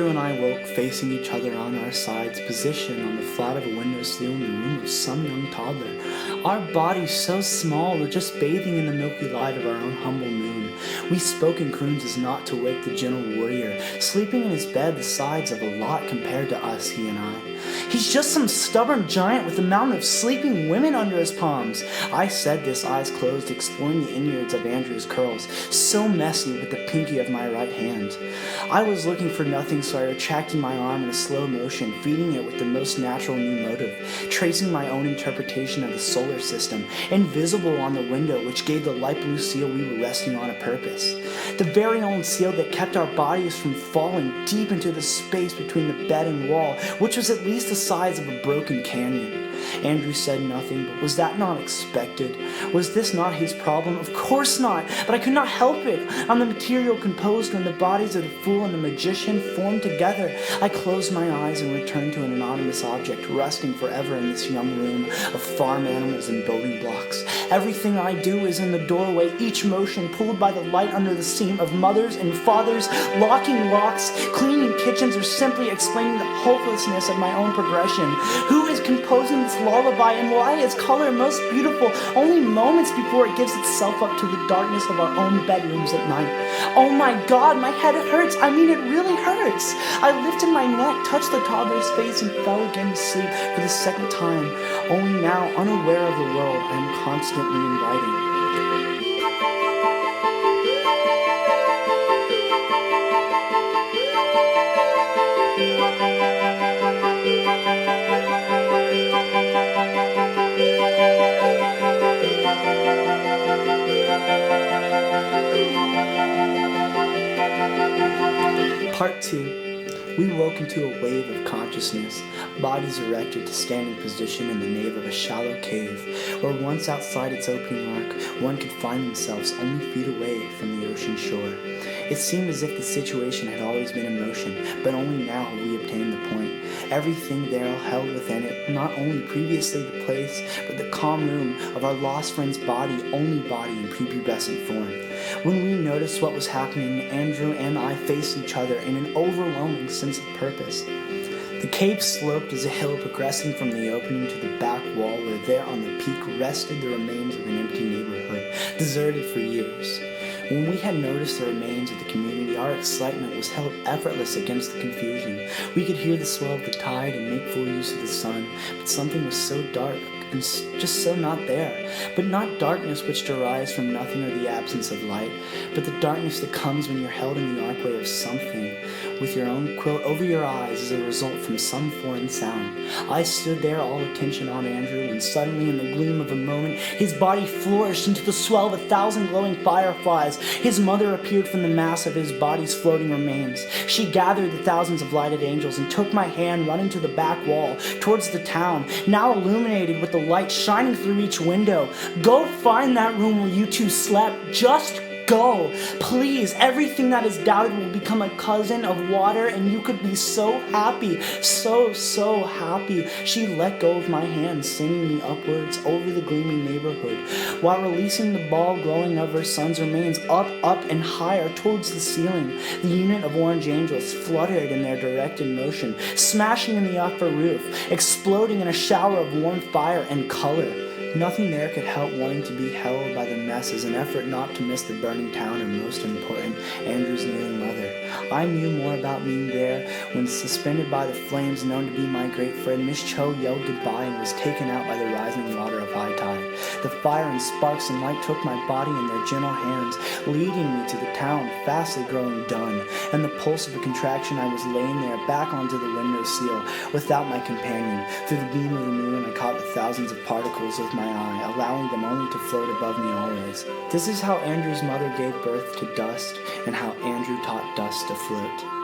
Andrew and I woke facing each other on our sides, positioned on the flat of a windowsill in the room of some young toddler. Our bodies so small were just bathing in the milky light of our own humble moon. We spoke in croons as not to wake the gentle warrior, sleeping in his bed the size of a lot compared to us, he and I. He's just some stubborn giant with a mountain of sleeping women under his palms. I said this, eyes closed, exploring the innards of Andrew's curls, so messy with the pinky of my right hand. I was looking for nothing, so I retracted my arm in a slow motion, feeding it with the most natural new motive, tracing my own interpretation of the solar system, invisible on the window, which gave the light blue seal we were resting on a purpose. The very own seal that kept our bodies from falling deep into the space between the bed and wall, which was at least the size of a broken canyon. Andrew said nothing, but was that not expected? Was this not his problem? Of course not, but I could not help it. On the material composed when the bodies of the fool and the magician formed together, I closed my eyes and returned to an anonymous object, resting forever in this young room of farm animals and building blocks. Everything I do is in the doorway, each motion pulled by the light under the seam of mothers and fathers, locking locks, cleaning kitchens, or simply explaining the hopelessness of my own progression. Who is composing this lullaby, and why is color most beautiful only moments before it gives itself up to the darkness of our own bedrooms at night? Oh my God, my head hurts. I mean, it really hurts. I lifted my neck, touched the toddler's face, and fell again to sleep for the second time. Only now, unaware of the world I am constantly inviting. Part 2. We woke into a wave of consciousness, bodies erected to standing position in the nave of a shallow cave, where once outside its opening arc, one could find themselves only feet away from the ocean shore. It seemed as if the situation had always been in motion, but only now have we obtained the point. Everything there held within it, not only previously the place, but the calm room of our lost friend's body, only body in prepubescent form. When we noticed what was happening, Andrew and I faced each other in an overwhelming sense of purpose. The cave sloped as a hill progressing from the opening to the back wall, where there on the peak rested the remains of an empty neighborhood, deserted for years. When we had noticed the remains of the community, our excitement was held effortless against the confusion. We could hear the swell of the tide and make full use of the sun, but something was so dark and just so not there. But not darkness which derives from nothing or the absence of light, but the darkness that comes when you're held in the archway of something, with your own quilt over your eyes as a result from some foreign sound. I stood there, all attention on Andrew, and suddenly in the gleam of a moment, his body flourished into the swell of 1,000 glowing fireflies. His mother appeared from the mass of his body's floating remains. She gathered the thousands of lighted angels and took my hand, running to the back wall, towards the town, now illuminated with the light shining through each window. Go find that room where you two slept. Just go. Please, everything that is doubted will become a cousin of water, and you could be so happy. So happy. She let go of my hand, sending me upwards over the gleaming neighborhood, while releasing the ball glowing of her son's remains up, and higher towards the ceiling. The unit of orange angels fluttered in their directed motion, smashing in the upper roof, exploding in a shower of warm fire and color. Nothing there could help wanting to be held by the mess as an effort not to miss the burning town and, most important, Andrew's kneeling mother. I knew more about being there when, suspended by the flames known to be my great friend, Miss Cho yelled goodbye and was taken out by the rising water of high tide. The fire and sparks and light took my body in their gentle hands, leading me to the town, fastly growing dun, and the pulse of a contraction I was laying there back onto the window sill without my companion. Through the beam of the moon I caught the thousands of particles with my eye, allowing them only to float above me always. This is how Andrew's mother gave birth to dust, and how Andrew taught dust to float.